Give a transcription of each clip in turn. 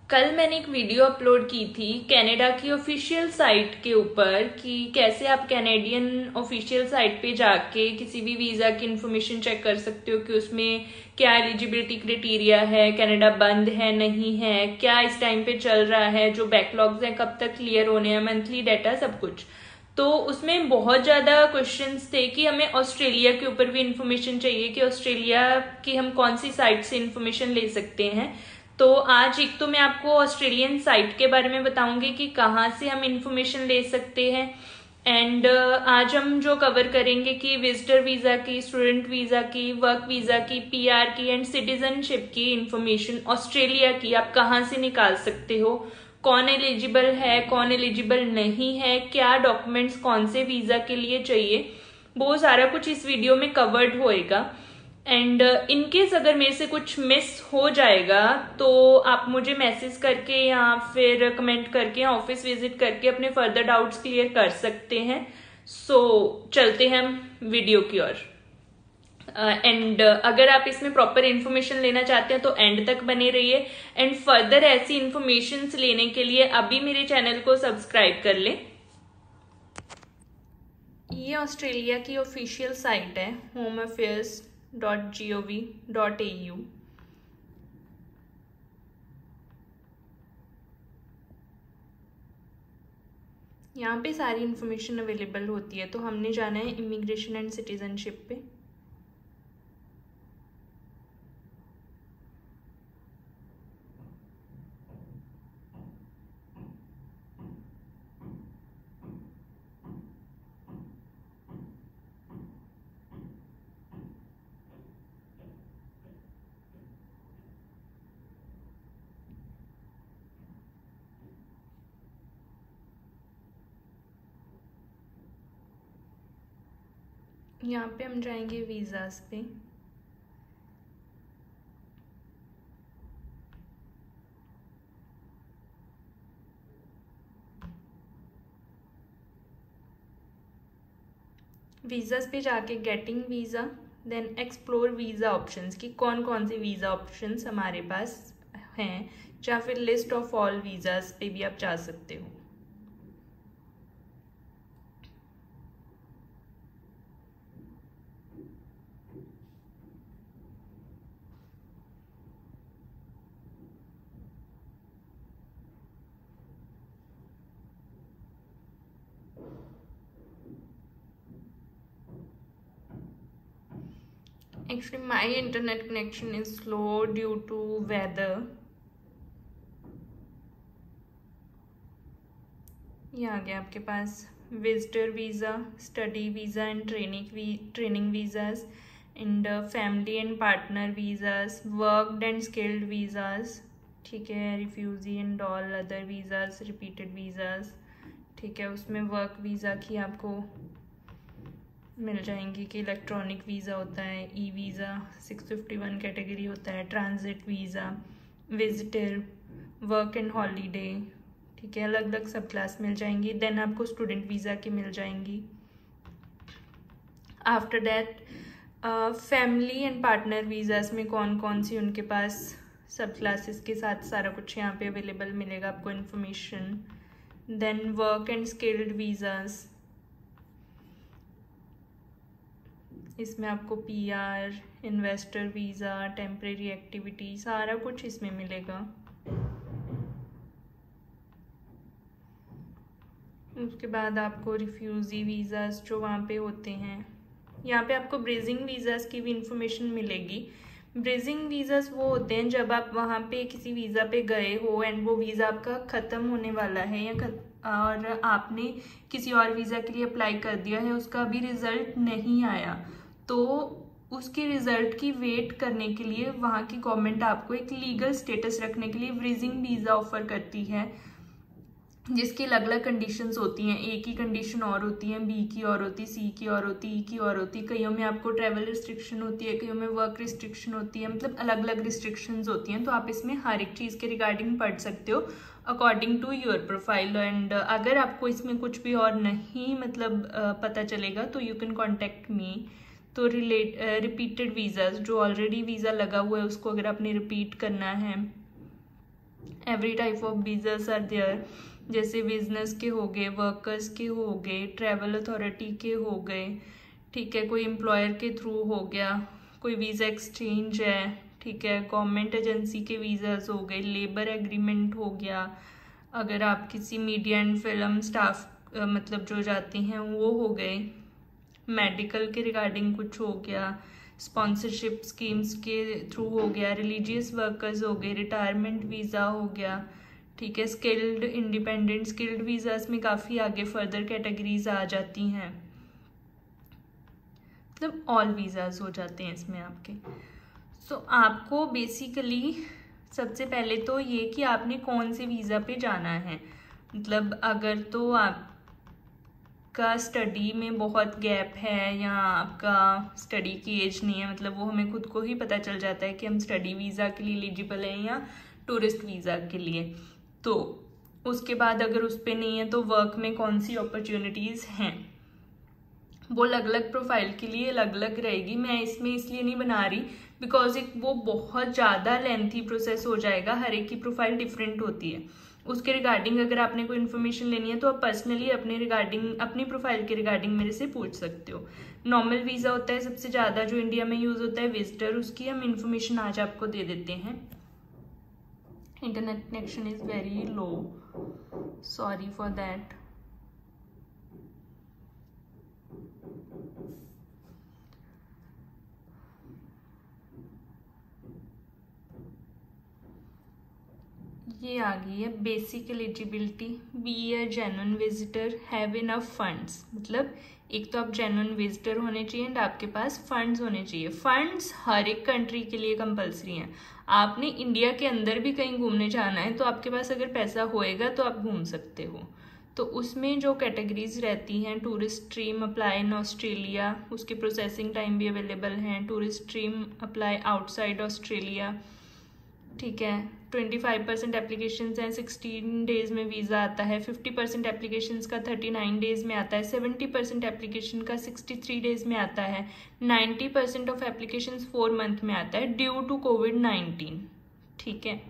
कल मैंने एक वीडियो अपलोड की थी कनाडा की ऑफिशियल साइट के ऊपर कि कैसे आप कैनेडियन ऑफिशियल साइट पे जाके किसी भी वीजा की इंफॉर्मेशन चेक कर सकते हो कि उसमें क्या एलिजिबिलिटी क्राइटेरिया है, कनाडा बंद है नहीं है, क्या इस टाइम पे चल रहा है, जो बैकलॉग्स हैं कब तक क्लियर होने हैं, मंथली डाटा, सब कुछ। तो उसमें बहुत ज्यादा क्वेश्चंस थे कि हमें ऑस्ट्रेलिया के ऊपर भी इंफॉर्मेशन चाहिए कि ऑस्ट्रेलिया की हम कौन सी साइट से इंफॉर्मेशन ले सकते हैं। तो आज एक तो मैं आपको ऑस्ट्रेलियन साइट के बारे में बताऊंगी कि कहाँ से हम इंफॉर्मेशन ले सकते हैं। एंड आज हम जो कवर करेंगे कि विजिटर वीजा की, स्टूडेंट वीजा की, वर्क वीजा की, पीआर की एंड सिटीजनशिप की इंफॉर्मेशन ऑस्ट्रेलिया की आप कहाँ से निकाल सकते हो, कौन एलिजिबल है, कौन एलिजिबल नहीं है, क्या डॉक्यूमेंट्स कौन से वीजा के लिए चाहिए, वो सारा कुछ इस वीडियो में कवर्ड होएगा। एंड इनकेस अगर मेरे से कुछ मिस हो जाएगा तो आप मुझे मैसेज करके या फिर कमेंट करके या ऑफिस विजिट करके अपने फर्दर डाउट्स क्लियर कर सकते हैं। सो चलते हैं हम वीडियो की ओर। एंड अगर आप इसमें प्रॉपर इन्फॉर्मेशन लेना चाहते हैं तो एंड तक बने रहिए। एंड फर्दर ऐसी इन्फॉर्मेशन लेने के लिए अभी मेरे चैनल को सब्सक्राइब कर लें। ये ऑस्ट्रेलिया की ऑफिशियल साइट है homeaffairs.gov.au। यहाँ पे सारी इन्फॉर्मेशन अवेलेबल होती है। तो हमने जाना है इमिग्रेशन एंड सिटीजनशिप पे। यहाँ पे हम जाएंगे वीज़ास पे। वीज़ास पे जाके getting visa, then explore visa options की कौन कौन से वीज़ा ऑप्शंस हमारे पास हैं, या फिर लिस्ट ऑफ ऑल वीज़ास पे भी आप जा सकते हो। Actually, my internet connection is slow due to weather. ये आ गया आपके पास visitor visa, study visa and training visas, and family and partner visas, worked and skilled visas, ठीक है, refugee and all other visas, repeated visas, ठीक है। उसमें वर्क वीज़ा की आपको मिल जाएंगी कि इलेक्ट्रॉनिक वीज़ा होता है, ई वीज़ा 651 कैटेगरी होता है, transit visa, visitor, work and holiday, ठीक है, अलग अलग सब क्लास मिल जाएंगी। देन आपको स्टूडेंट वीज़ा की मिल जाएंगी। After that family and partner visas में कौन कौन सी उनके पास सब क्लासेस के साथ सारा कुछ यहाँ पे अवेलेबल मिलेगा आपको information. Then work and skilled visas, इसमें आपको PR, investor visa, temporary activity, सारा कुछ इसमें मिलेगा। उसके बाद आपको रिफ्यूजी वीज़ास जो वहाँ पे होते हैं, यहाँ पे आपको ब्रेजिंग वीज़ास की भी इंफॉर्मेशन मिलेगी। ब्रेजिंग वीज़ास वो होते हैं जब आप वहाँ पे किसी वीज़ा पे गए हो एंड वो वीज़ा आपका ख़त्म होने वाला है और आपने किसी और वीज़ा के लिए अप्लाई कर दिया है, उसका अभी रिज़ल्ट नहीं आया, तो उसके रिज़ल्ट की वेट करने के लिए वहाँ की गवर्नमेंट आपको एक लीगल स्टेटस रखने के लिए ब्रीजिंग वीज़ा ऑफर करती है, जिसकी अलग अलग कंडीशंस होती हैं। ए की कंडीशन और होती है, बी की और होती, सी की और होती, ई की और होती, कईयों में आपको ट्रैवल रिस्ट्रिक्शन होती है, कईयों में वर्क रिस्ट्रिक्शन होती है, मतलब अलग अलग रिस्ट्रिक्शंस होती हैं। तो आप इसमें हर एक चीज़ के रिगार्डिंग पढ़ सकते हो according to your profile. And अगर आपको इसमें कुछ भी और नहीं मतलब पता चलेगा तो यू कैन कॉन्टेक्ट मी। तो रिपीटेड वीज़ाज, जो ऑलरेडी वीज़ा लगा हुआ है उसको अगर आपने रिपीट करना है, every type of visas are there, जैसे बिजनेस के हो गए, वर्कर्स के हो गए, ट्रैवल अथॉरिटी के हो गए, ठीक है, कोई एम्प्लॉयर के थ्रू हो गया, कोई वीज़ा एक्सचेंज है, ठीक है, गवर्नमेंट एजेंसी के वीज़ाज हो गए, लेबर एग्रीमेंट हो गया, अगर आप किसी मीडिया एंड फिल्म स्टाफ मतलब जो जाते हैं वो हो गए, मेडिकल के रिगार्डिंग कुछ हो गया, स्पॉन्सरशिप स्कीम्स के थ्रू हो गया, रिलीजियस वर्कर्स हो गए, रिटायरमेंट वीज़ा हो गया, ठीक है, स्किल्ड इंडिपेंडेंट स्किल्ड वीज़ास में काफ़ी आगे फर्दर कैटेगरीज आ जाती हैं, मतलब ऑल वीज़ाज हो जाते हैं इसमें आपके। सो आपको बेसिकली सबसे पहले तो ये कि आपने कौन से वीज़ा पे जाना है, मतलब अगर तो आपका स्टडी में बहुत गैप है या आपका स्टडी की एज नहीं है, मतलब वो हमें खुद को ही पता चल जाता है कि हम स्टडी वीज़ा के लिए एलिजिबल हैं या टूरिस्ट वीज़ा के लिए, तो उसके बाद अगर उस पर नहीं है तो वर्क में कौन सी अपॉर्चुनिटीज़ हैं, वो अलग अलग प्रोफाइल के लिए अलग अलग रहेगी। मैं इसमें इसलिए नहीं बना रही बिकॉज एक वो बहुत ज़्यादा लेंथी प्रोसेस हो जाएगा, हर एक की प्रोफाइल डिफरेंट होती है। उसके रिगार्डिंग अगर आपने कोई इन्फॉर्मेशन लेनी है तो आप पर्सनली अपने रिगार्डिंग अपनी प्रोफाइल के रिगार्डिंग मेरे से पूछ सकते हो। नॉर्मल वीज़ा होता है सबसे ज़्यादा जो इंडिया में यूज़ होता है विजिटर, उसकी हम इन्फॉर्मेशन आज आपको दे देते हैं। Internet connection is very low, sorry for that. ये आ गई है basic eligibility, be a genuine visitor, have enough funds, मतलब एक तो आप जेन्युइन विजिटर होने चाहिए एंड आपके पास फंड्स होने चाहिए। फंड्स हर एक कंट्री के लिए कंपलसरी हैं। आपने इंडिया के अंदर भी कहीं घूमने जाना है तो आपके पास अगर पैसा होएगा तो आप घूम सकते हो। तो उसमें जो कैटेगरीज रहती हैं, tourist stream apply in Australia, उसके प्रोसेसिंग टाइम भी अवेलेबल हैं, tourist stream apply outside Australia, ठीक है, 25% एप्लीकेशन हैं, 16 डेज में वीज़ा आता है, 50% एप्लीकेशन का 39 डेज में आता है, 70% एप्लीकेशन का 63 डेज में आता है, 90% ऑफ एप्लीकेशन 4 मंथ में आता है ड्यू टू कोविड-19, ठीक है।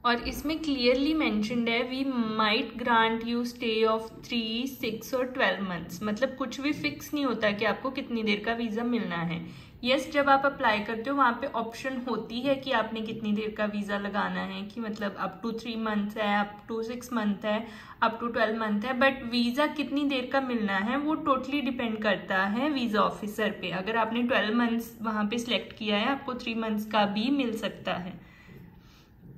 और इसमें क्लियरली मेंशन्ड है we might grant you stay of 3, 6 और 12 मंथ्स, मतलब कुछ भी फिक्स नहीं होता कि आपको कितनी देर का वीज़ा मिलना है। यस, जब आप अप्लाई करते हो वहाँ पे ऑप्शन होती है कि आपने कितनी देर का वीज़ा लगाना है, कि मतलब अप टू 3 मंथ्स है, अप टू 6 मंथ है, अप टू 12 मंथ है, बट वीज़ा कितनी देर का मिलना है वो टोटली डिपेंड करता है वीज़ा ऑफिसर पे। अगर आपने 12 मंथ्स वहाँ पे सिलेक्ट किया है, आपको 3 मंथ्स का भी मिल सकता है,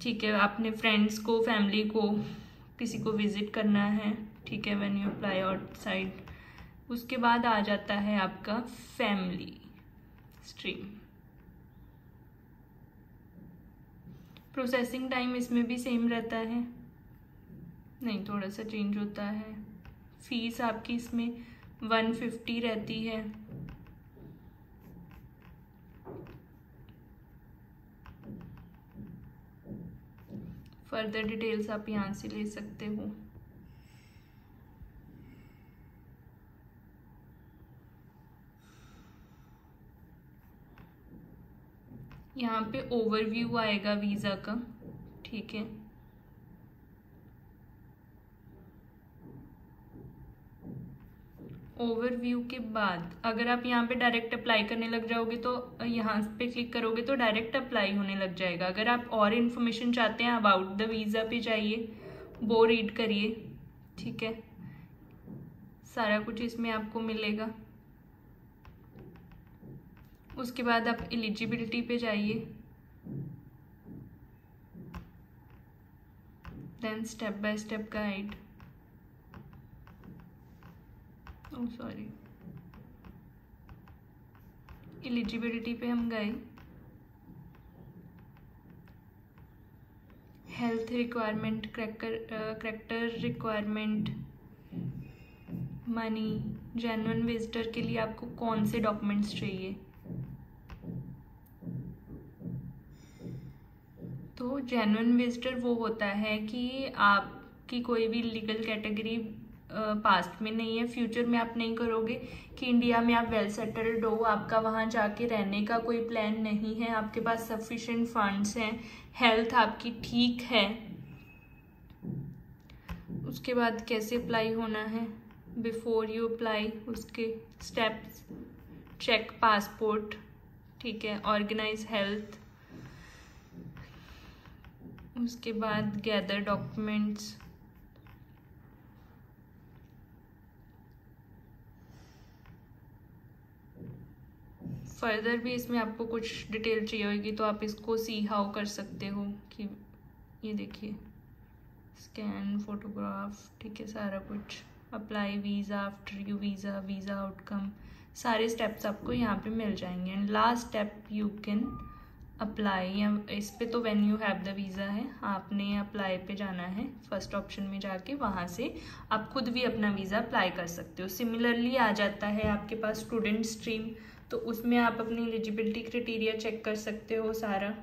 ठीक है। आपने फ्रेंड्स को, फैमिली को, किसी को विजिट करना है, ठीक है, व्हेन यू अप्लाई आउटसाइड। उसके बाद आ जाता है आपका फैमिली स्ट्रीम। प्रोसेसिंग टाइम इसमें भी सेम रहता है, नहीं थोड़ा सा चेंज होता है। फीस आपकी इसमें 150 रहती है। फर्दर डिटेल्स आप यहाँ से ले सकते हो। यहाँ पे ओवरव्यू आएगा वीज़ा का, ठीक है। ओवरव्यू के बाद अगर आप यहाँ पे डायरेक्ट अप्लाई करने लग जाओगे तो यहाँ पे क्लिक करोगे तो डायरेक्ट अप्लाई होने लग जाएगा। अगर आप और इन्फॉर्मेशन चाहते हैं अबाउट द वीज़ा पे जाइए, वो रीड करिए, ठीक है, सारा कुछ इसमें आपको मिलेगा। उसके बाद आप एलिजिबिलिटी पे जाइए, then step by step guide, sorry, eligibility पे हम गए। Health requirement, character requirement, money, genuine visitor के लिए आपको कौन से डॉक्यूमेंट्स चाहिए। तो जेन्युइन विजिटर वो होता है कि आपकी कोई भी लीगल कैटेगरी पास्ट में नहीं है, फ्यूचर में आप नहीं करोगे कि इंडिया में आप वेल सेटल्ड हो, आपका वहाँ जाके रहने का कोई प्लान नहीं है, आपके पास सफिशिएंट फंड्स हैं, हेल्थ आपकी ठीक है। उसके बाद कैसे अप्लाई होना है, बिफोर यू अप्लाई उसके स्टेप्स, चेक पासपोर्ट, ठीक है, ऑर्गेनाइज हेल्थ, उसके बाद गैदर डॉक्यूमेंट्स, फर्दर भी इसमें आपको कुछ डिटेल चाहिए होगी तो आप इसको सी हाउ कर सकते हो कि ये देखिए स्कैन फोटोग्राफ, ठीक है, सारा कुछ, apply visa, after you visa, visa outcome, सारे स्टेप्स आपको यहाँ पे मिल जाएंगे। And last step you can apply, या इस पे तो when you have the visa है, आपने अप्लाई पे जाना है, फर्स्ट ऑप्शन में जाके वहाँ से आप खुद भी अपना वीज़ा अप्लाई कर सकते हो। सिमिलरली आ जाता है आपके पास स्टूडेंट स्ट्रीम, तो उसमें आप अपनी एलिजिबिलिटी क्राइटेरिया चेक कर सकते हो सारा,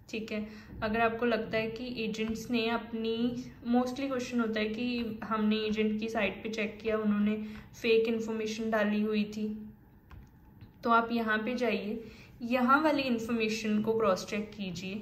ठीक है। अगर आपको लगता है कि एजेंट्स ने अपनी, मोस्टली क्वेश्चन होता है कि हमने एजेंट की साइट पे चेक किया, उन्होंने फेक इन्फॉर्मेशन डाली हुई थी, तो आप यहाँ पे जाइए, यहाँ वाली इन्फॉर्मेशन को क्रॉस चेक कीजिए।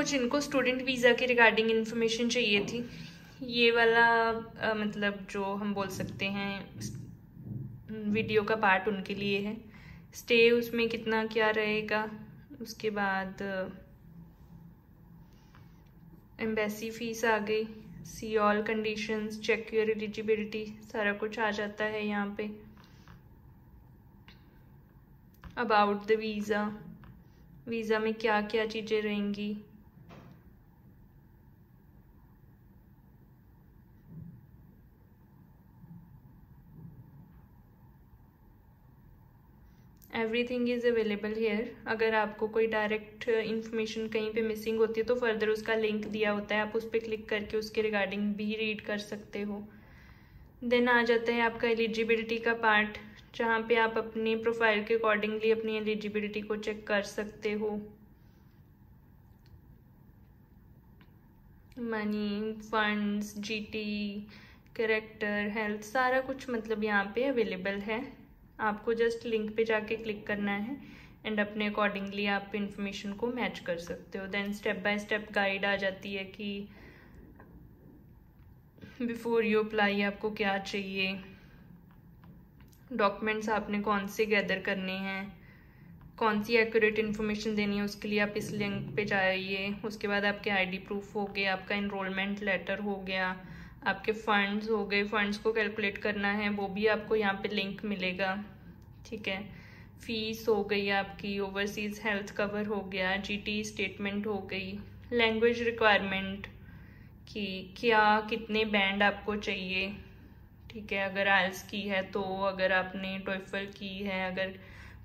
जिनको स्टूडेंट वीज़ा के रिगार्डिंग इन्फॉर्मेशन चाहिए थी, ये वाला मतलब जो हम बोल सकते हैं वीडियो का पार्ट उनके लिए है। स्टे उसमें कितना क्या रहेगा, उसके बाद एम्बेसी फीस आ गई, see all conditions, check your eligibility, सारा कुछ आ जाता है यहाँ पे। अबाउट द वीज़ा, वीज़ा में क्या क्या चीज़ें रहेंगी, एवरीथिंग इज़ अवेलेबल हेयर। अगर आपको कोई डायरेक्ट इन्फॉर्मेशन कहीं पे मिसिंग होती है तो फर्दर उसका लिंक दिया होता है, आप उस पर क्लिक करके उसके रिगार्डिंग भी रीड कर सकते हो। देन आ जाता है आपका एलिजिबिलिटी का पार्ट, जहाँ पे आप अपने प्रोफाइल के अकॉर्डिंगली अपनी एलिजिबिलिटी को चेक कर सकते हो। Money, funds, GT, character, health, सारा कुछ मतलब यहाँ पे अवेलेबल है। आपको जस्ट लिंक पे जाके क्लिक करना है एंड अपने अकॉर्डिंगली आप इंफॉर्मेशन को मैच कर सकते हो। Then step by step guide आ जाती है कि बिफोर यू अप्लाई आपको क्या चाहिए, डॉक्यूमेंट्स आपने कौन से गैदर करने हैं, कौन सी एक्यूरेट इन्फॉर्मेशन देनी है, उसके लिए आप इस लिंक पे जाइए। उसके बाद आपके आईडी प्रूफ हो गए, आपका इनरोलमेंट लेटर हो गया, आपके फंड्स हो गए, फंड्स को कैलकुलेट करना है वो भी आपको यहाँ पे लिंक मिलेगा, ठीक है। फीस हो गई आपकी, ओवरसीज हेल्थ कवर हो गया, जीटी स्टेटमेंट हो गई, लैंग्वेज रिक्वायरमेंट कि क्या कितने बैंड आपको चाहिए, ठीक है। अगर आइल्स की है तो, अगर आपने टोइफल की है, अगर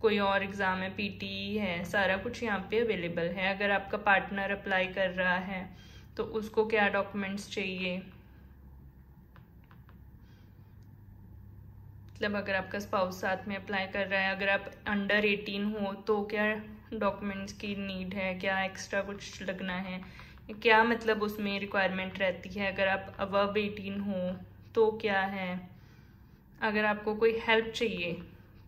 कोई और एग्ज़ाम है, पीटी है, सारा कुछ यहाँ पे अवेलेबल है। अगर आपका पार्टनर अप्लाई कर रहा है तो उसको क्या डॉक्यूमेंट्स चाहिए, मतलब अगर आपका स्पाउस साथ में अप्लाई कर रहा है, अगर आप अंडर 18 हो तो क्या डॉक्यूमेंट्स की नीड है, क्या एक्स्ट्रा कुछ लगना है, क्या मतलब उसमें रिक्वायरमेंट रहती है, अगर आप अबव 18 हो तो क्या है, अगर आपको कोई हेल्प चाहिए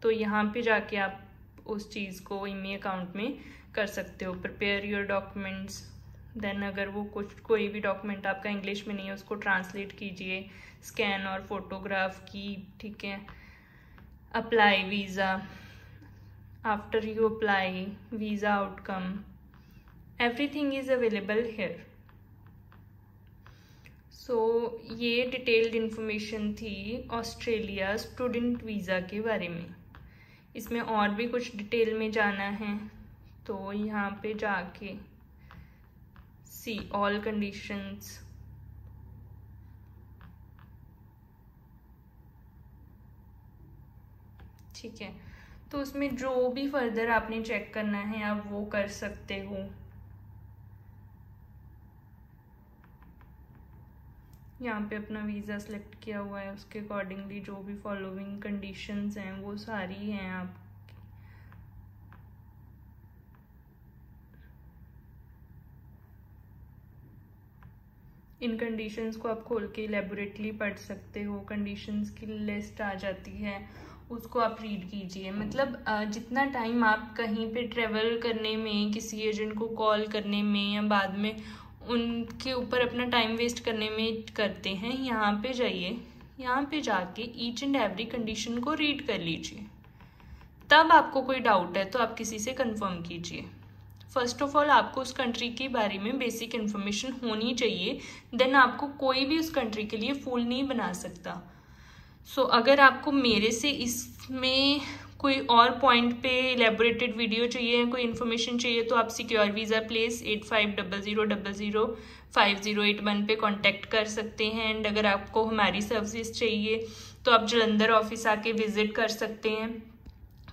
तो यहाँ पे जाके आप उस चीज़ को ईमेल अकाउंट में कर सकते हो। प्रिपेयर योर डॉक्यूमेंट्स, देन अगर वो कुछ कोई भी डॉक्यूमेंट आपका इंग्लिश में नहीं है उसको ट्रांसलेट कीजिए, स्कैन और फोटोग्राफ की, ठीक है। Apply visa, after you apply visa outcome, everything is available here. So ये डिटेल्ड इन्फॉर्मेशन थी ऑस्ट्रेलिया स्टूडेंट वीज़ा के बारे में। इसमें और भी कुछ डिटेल में जाना है तो यहाँ पे जाके सी ऑल कंडीशंस। ठीक है, तो उसमें जो भी फर्दर आपने चेक करना है आप वो कर सकते हो। यहाँ पे अपना वीज़ा सेलेक्ट किया हुआ है, उसके अकॉर्डिंगली जो भी फॉलोइंग कंडीशंस हैं वो सारी हैं आप। इन कंडीशंस को आप खोल के इलेबोरेटली पढ़ सकते हो। कंडीशंस की लिस्ट आ जाती है, उसको आप रीड कीजिए। मतलब जितना टाइम आप कहीं पे ट्रेवल करने में, किसी एजेंट को कॉल करने में या बाद में उनके ऊपर अपना टाइम वेस्ट करने में करते हैं, यहाँ पे जाइए, यहाँ पे जाके ईच एंड एवरी कंडीशन को रीड कर लीजिए। तब आपको कोई डाउट है तो आप किसी से कंफर्म कीजिए। फर्स्ट ऑफ ऑल आपको उस कंट्री के बारे में बेसिक इन्फॉर्मेशन होनी चाहिए, देन आपको कोई भी उस कंट्री के लिए फूल नहीं बना सकता। सो अगर आपको मेरे से इसमें कोई और पॉइंट पे इलेबोरेटेड वीडियो चाहिए, कोई इन्फॉर्मेशन चाहिए, तो आप सिक्योर वीज़ा प्लेस 8500005081 पे कांटेक्ट कर सकते हैं। एंड अगर आपको हमारी सर्विसेज चाहिए तो आप जलंधर ऑफिस आके विजिट कर सकते हैं।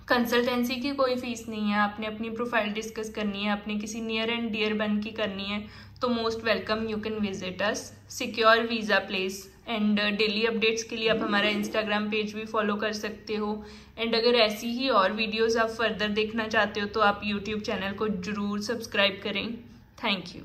कंसल्टेंसी की कोई फीस नहीं है, आपने अपनी प्रोफाइल डिस्कस करनी है, आपने किसी नियर एंड डियर बन की करनी है तो most welcome, you can visit us. Secure visa place. And daily updates के लिए आप हमारा इंस्टाग्राम पेज भी फॉलो कर सकते हो। एंड अगर ऐसी ही और वीडियोस आप फर्दर देखना चाहते हो तो आप यूट्यूब चैनल को जरूर सब्सक्राइब करें। Thank you.